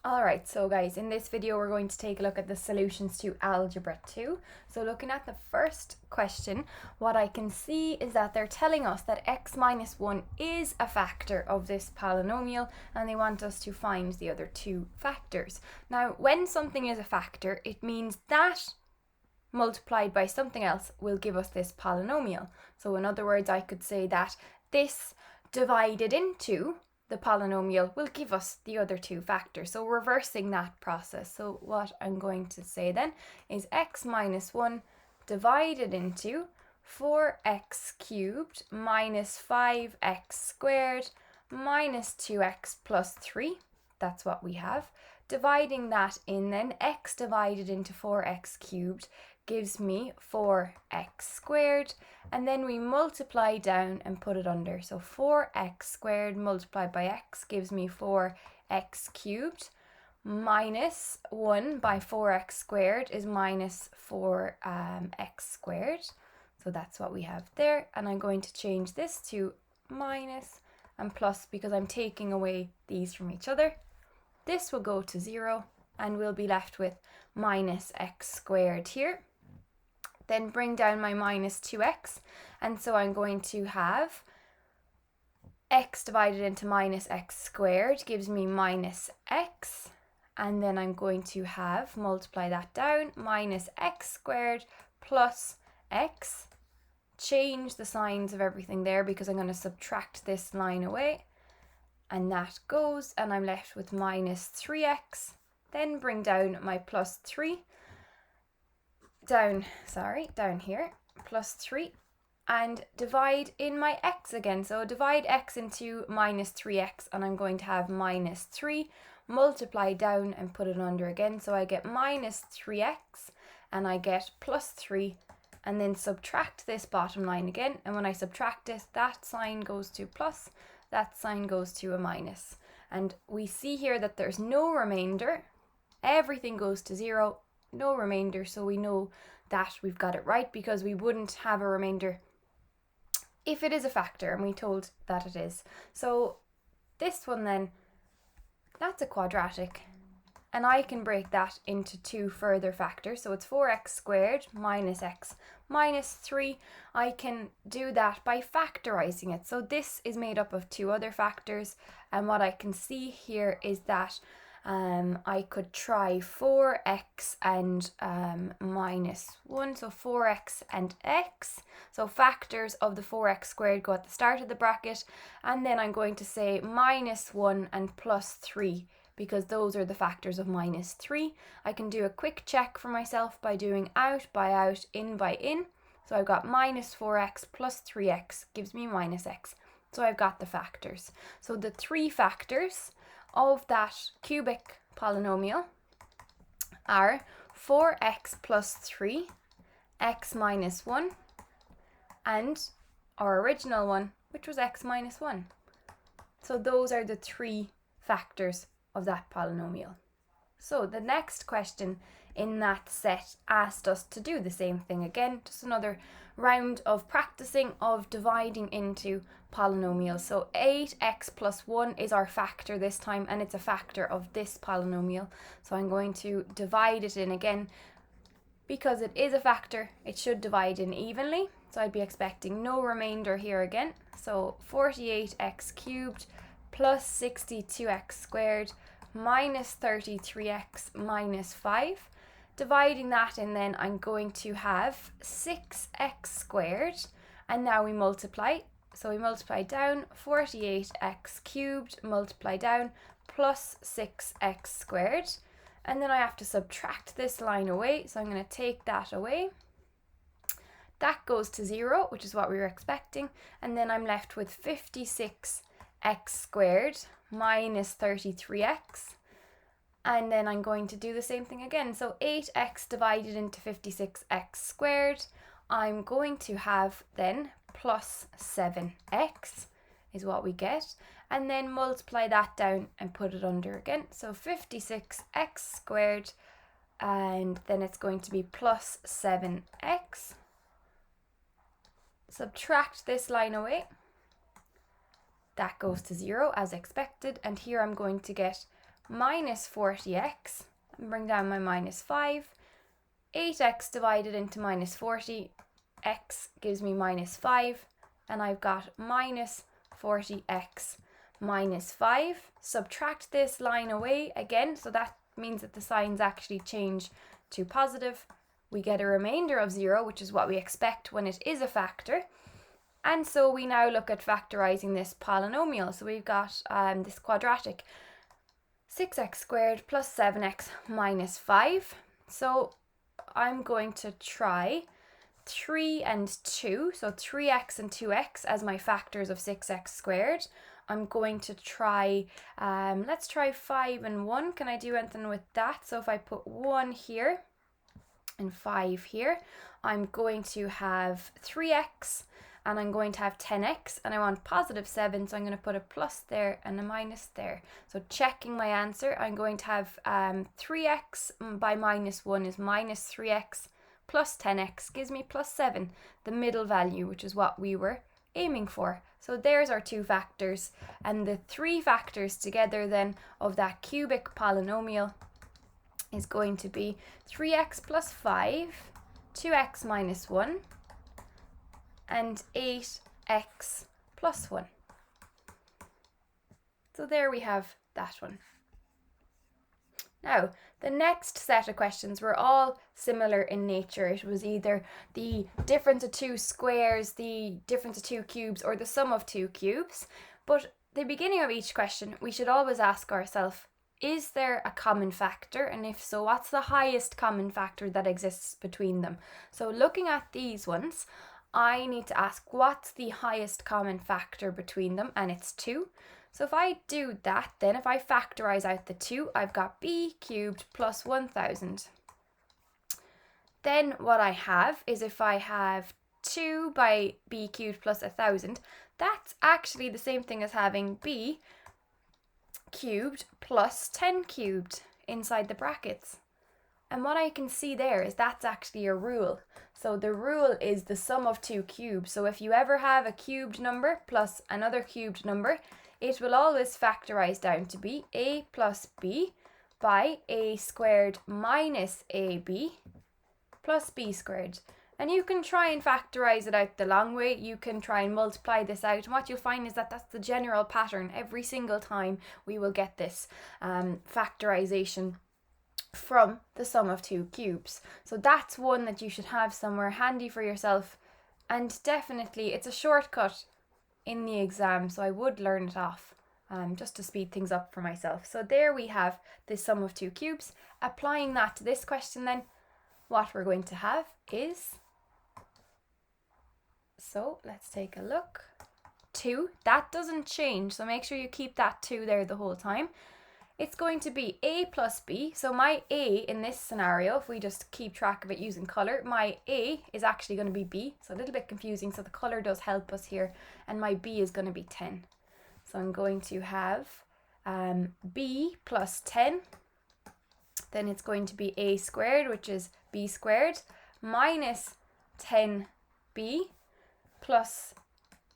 Alright, so guys, in this video we're going to take a look at the solutions to Algebra 2. So looking at the first question, what I can see is that they're telling us that x minus 1 is a factor of this polynomial and they want us to find the other two factors. Now, when something is a factor, it means that multiplied by something else will give us this polynomial. So in other words, I could say that this divided into the polynomial will give us the other two factors. So reversing that process. So what I'm going to say then is x minus 1 divided into 4x cubed minus 5x squared minus 2x plus 3. That's what we have. Dividing that in then, x divided into 4x cubed gives me 4x squared, and then we multiply down and put it under. So 4x squared multiplied by x gives me 4x cubed, minus 1 by 4x squared is minus 4x squared. So that's what we have there, and I'm going to change this to minus and plus because I'm taking away these from each other. This will go to 0 and we'll be left with minus x squared here. Then bring down my minus 2x, and so I'm going to have x divided into minus x squared gives me minus x, and then I'm going to have, multiply that down, minus x squared plus x. Change the signs of everything there because I'm going to subtract this line away, and that goes, and I'm left with minus 3x. Then bring down my plus 3. Down here, plus 3, and divide in my x again. So divide x into minus 3x, and I'm going to have minus 3, multiply down and put it under again. So I get minus 3x, and I get plus 3, and then subtract this bottom line again. And when I subtract it, that sign goes to plus, that sign goes to a minus. And we see here that there's no remainder. Everything goes to 0. No remainder, so we know that we've got it right because we wouldn't have a remainder if it is a factor, and we told that it is. So this one then, that's a quadratic, and I can break that into two further factors. So it's 4x squared minus x minus 3. I can do that by factorizing it. So this is made up of two other factors, and what I can see here is that I could try 4x and minus 1, so 4x and x. So factors of the 4x squared go at the start of the bracket, and then I'm going to say minus 1 and plus 3 because those are the factors of minus 3. I can do a quick check for myself by doing out by out, in by in. So I've got minus 4x plus 3x gives me minus x. So I've got the factors. So the three factors of that cubic polynomial are 4x plus 3, x minus 1, and our original one, which was x minus 1. So those are the three factors of that polynomial. So the next question in that set asked us to do the same thing again, just another round of practicing of dividing into polynomials. So 8x plus 1 is our factor this time, and it's a factor of this polynomial. So I'm going to divide it in again. Because it is a factor, it should divide in evenly. So I'd be expecting no remainder here again. So 48x cubed plus 62x squared minus 33x minus 5. Dividing that in, then I'm going to have 6x squared, and now we multiply. So we multiply down 48x cubed, multiply down plus 6x squared, and then I have to subtract this line away. So I'm going to take that away. That goes to 0, which is what we were expecting, and then I'm left with 56x squared minus 33x. And then I'm going to do the same thing again. So 8x divided into 56x squared. I'm going to have then plus 7x is what we get. And then multiply that down and put it under again. So 56x squared, and then it's going to be plus 7x. Subtract this line away. That goes to 0 as expected. And here I'm going to get minus 40x, and bring down my minus 5. 8x divided into minus 40x gives me minus 5, and I've got minus 40x minus 5. Subtract this line away again, so that means that the signs actually change to positive. We get a remainder of 0, which is what we expect when it is a factor. And so we now look at factorizing this polynomial. So we've got this quadratic 6x squared plus 7x minus 5. So I'm going to try 3 and 2, so 3x and 2x as my factors of 6x squared. I'm going to try, let's try 5 and 1. Can I do anything with that? So if I put 1 here and 5 here, I'm going to have 3x, and I'm going to have 10x, and I want positive 7, so I'm going to put a plus there and a minus there. So checking my answer, I'm going to have 3x by minus 1 is minus 3x, plus 10x gives me plus 7, the middle value, which is what we were aiming for. So there's our two factors, and the three factors together then of that cubic polynomial is going to be 3x plus 5, 2x minus 1, and 8x plus 1. So there we have that one. Now, the next set of questions were all similar in nature. It was either the difference of two squares, the difference of two cubes, or the sum of two cubes. But at the beginning of each question, we should always ask ourselves, is there a common factor? And if so, what's the highest common factor that exists between them? So looking at these ones, I need to ask what's the highest common factor between them, and it's 2. So if I do that, then if I factorize out the 2, I've got b cubed plus 1000. Then what I have is if I have 2 by b cubed plus 1000, that's actually the same thing as having b cubed plus 10 cubed inside the brackets. And what I can see there is that's actually a rule. So the rule is the sum of two cubes. So if you ever have a cubed number plus another cubed number, it will always factorize down to be a plus b by a squared minus ab plus b squared. And you can try and factorize it out the long way. You can try and multiply this out. And what you'll find is that that's the general pattern. Every single time we will get this factorization from the sum of two cubes. So that's one that you should have somewhere handy for yourself. And definitely it's a shortcut in the exam, so I would learn it off just to speed things up for myself. So there we have the sum of two cubes. Applying that to this question then, what we're going to have is, so let's take a look, 2, that doesn't change, so make sure you keep that 2 there the whole time. It's going to be a plus b, so my a in this scenario, if we just keep track of it using colour, my a is actually going to be b, so a little bit confusing, so the colour does help us here, and my b is going to be 10. So I'm going to have b plus 10, then it's going to be a squared, which is b squared, minus 10b plus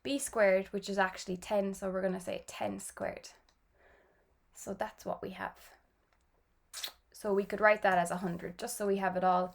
b squared, which is actually 10, so we're going to say 10 squared. So that's what we have. So we could write that as 100, just so we have it all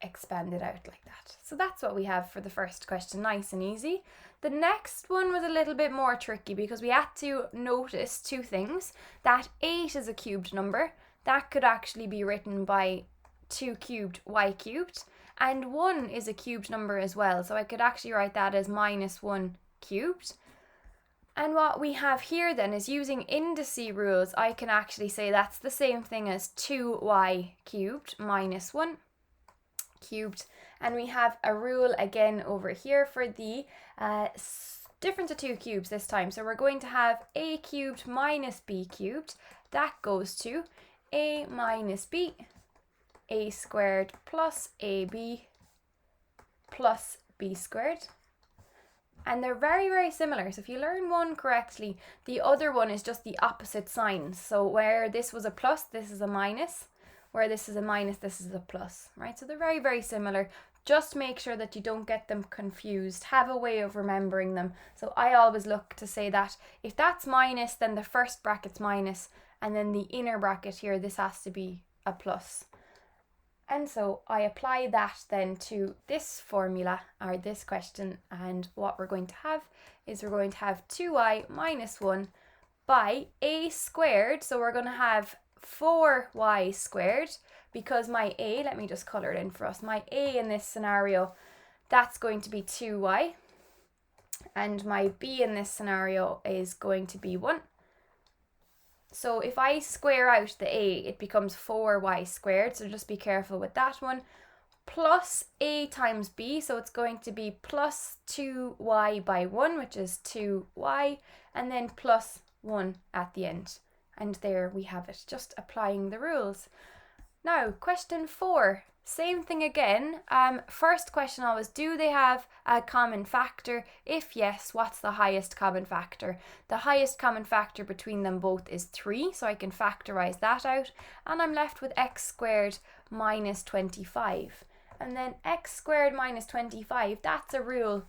expanded out like that. So that's what we have for the first question, nice and easy. The next one was a little bit more tricky because we had to notice two things. That 8 is a cubed number. That could actually be written by 2 cubed y cubed. And 1 is a cubed number as well. So I could actually write that as minus 1 cubed. And what we have here then is using indice rules, I can actually say that's the same thing as 2y cubed minus 1 cubed. And we have a rule again over here for the difference of two cubes this time. So we're going to have a cubed minus b cubed. That goes to a minus b, a squared plus ab plus b squared. And they're very, very similar. So if you learn one correctly, the other one is just the opposite signs. So where this was a plus, this is a minus. Where this is a minus, this is a plus, right? So they're very, very similar. just make sure that you don't get them confused. Have a way of remembering them. So I always look to say that if that's minus, then the first bracket's minus, and then the inner bracket here, this has to be a plus. And so I apply that then to this formula, or this question, and what we're going to have is we're going to have 2y minus 1 by a squared. So we're going to have 4y squared, because my a, let me just colour it in for us, my a in this scenario, that's going to be 2y, and my b in this scenario is going to be 1. So if I square out the a, it becomes 4y squared, so just be careful with that one, plus a times b, so it's going to be plus 2y by 1, which is 2y, and then plus 1 at the end. And there we have it, just applying the rules. Now, question 4, same thing again. First question always, do they have a common factor? If yes, what's the highest common factor? The highest common factor between them both is 3, so I can factorize that out, and I'm left with x squared minus 25. And then x squared minus 25, that's a rule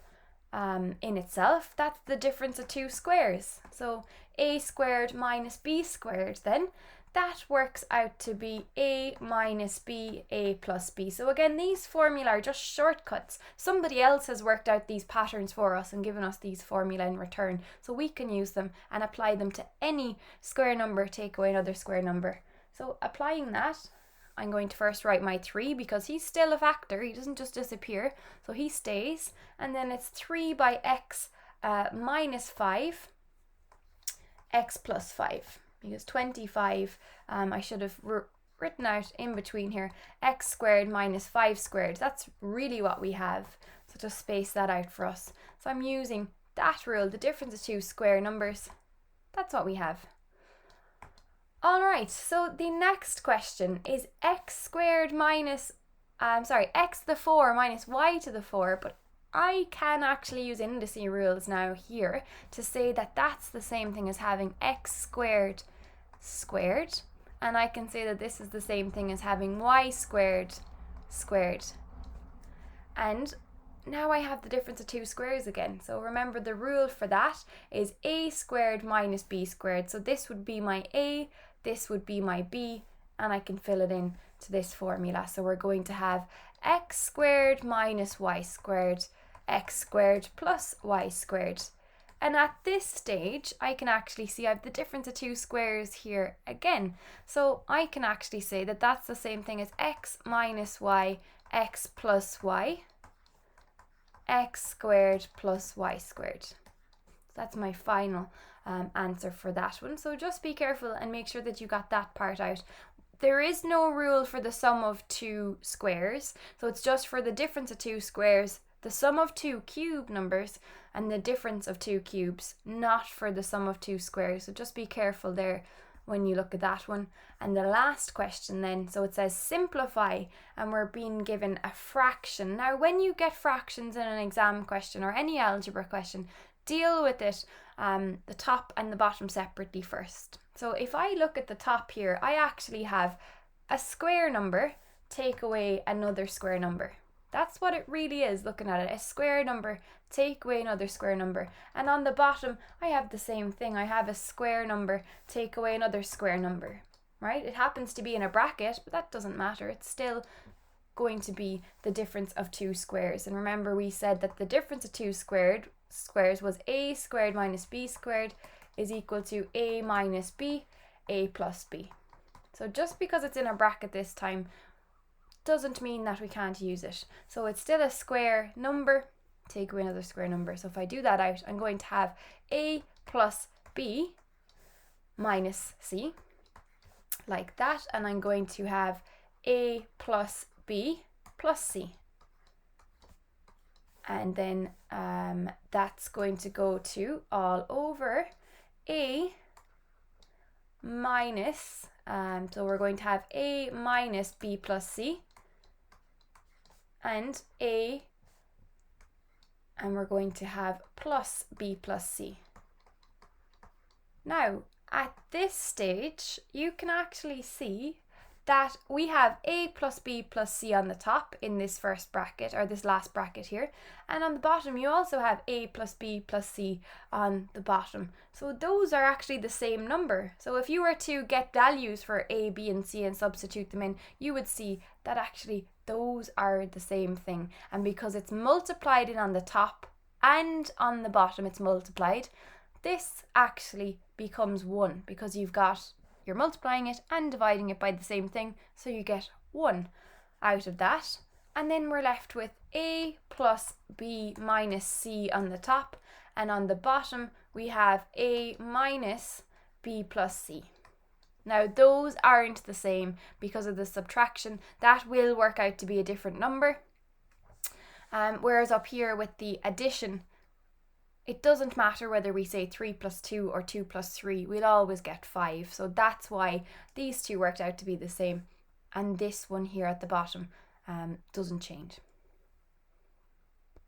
in itself. That's the difference of two squares. So a squared minus b squared, then that works out to be a minus b, a plus b. So again, these formulae are just shortcuts. Somebody else has worked out these patterns for us and given us these formulae in return, so we can use them and apply them to any square number, take away another square number. So applying that, I'm going to first write my 3, because he's still a factor, he doesn't just disappear, so he stays, and then it's 3 by x minus 5, x plus 5, because 25, I should have written out in between here, x squared minus 5 squared, that's really what we have, so just space that out for us. So I'm using that rule, the difference of two square numbers, that's what we have. Alright, so the next question is x squared minus, x to the 4 minus y to the 4, but I can actually use indice rules now here to say that that's the same thing as having x squared squared, and I can say that this is the same thing as having y squared squared. And now I have the difference of two squares again. So remember, the rule for that is a squared minus b squared. So this would be my a, this would be my b, and I can fill it in to this formula. So we're going to have x squared minus y squared, x squared plus y squared. And at this stage, I can actually see I have the difference of two squares here again. So I can actually say that that's the same thing as x minus y, x plus y, x squared plus y squared. That's my final answer for that one. So just be careful and make sure that you got that part out. There is no rule for the sum of two squares, so it's just for the difference of two squares, the sum of two cube numbers, and the difference of two cubes, not for the sum of two squares. So just be careful there when you look at that one. And the last question then, so it says simplify, and we're being given a fraction. Now when you get fractions in an exam question or any algebra question, deal with it, the top and the bottom separately first. So if I look at the top here, I actually have a square number take away another square number. That's what it really is, looking at it. A square number take away another square number. And on the bottom, I have the same thing. I have a square number take away another square number, right? It happens to be in a bracket, but that doesn't matter. It's still going to be the difference of two squares. And remember, we said that the difference of two squares was a squared minus b squared is equal to a minus b, a plus b. So just because it's in a bracket this time doesn't mean that we can't use it. So it's still a square number, take away another square number. So if I do that out, I'm going to have a plus b minus c, like that, and I'm going to have a plus b plus c. And then that's going to go to all over a minus, so we're going to have a minus b plus c, and we're going to have plus b plus c. Now, at this stage, you can actually see that we have a plus b plus c on the top in this first bracket, or this last bracket here, and on the bottom you also have a plus b plus c on the bottom. So those are actually the same number. So if you were to get values for a, b and c and substitute them in, you would see that actually those are the same thing. And because it's multiplied in on the top and on the bottom it's multiplied, this actually becomes 1, because you're multiplying it and dividing it by the same thing, so you get 1 out of that. And then we're left with a plus b minus c on the top, and on the bottom we have a minus b plus c. Now those aren't the same because of the subtraction. That will work out to be a different number. Whereas up here with the addition, it doesn't matter whether we say 3 plus 2 or 2 plus 3, we'll always get 5. So that's why these two worked out to be the same. And this one here at the bottom doesn't change.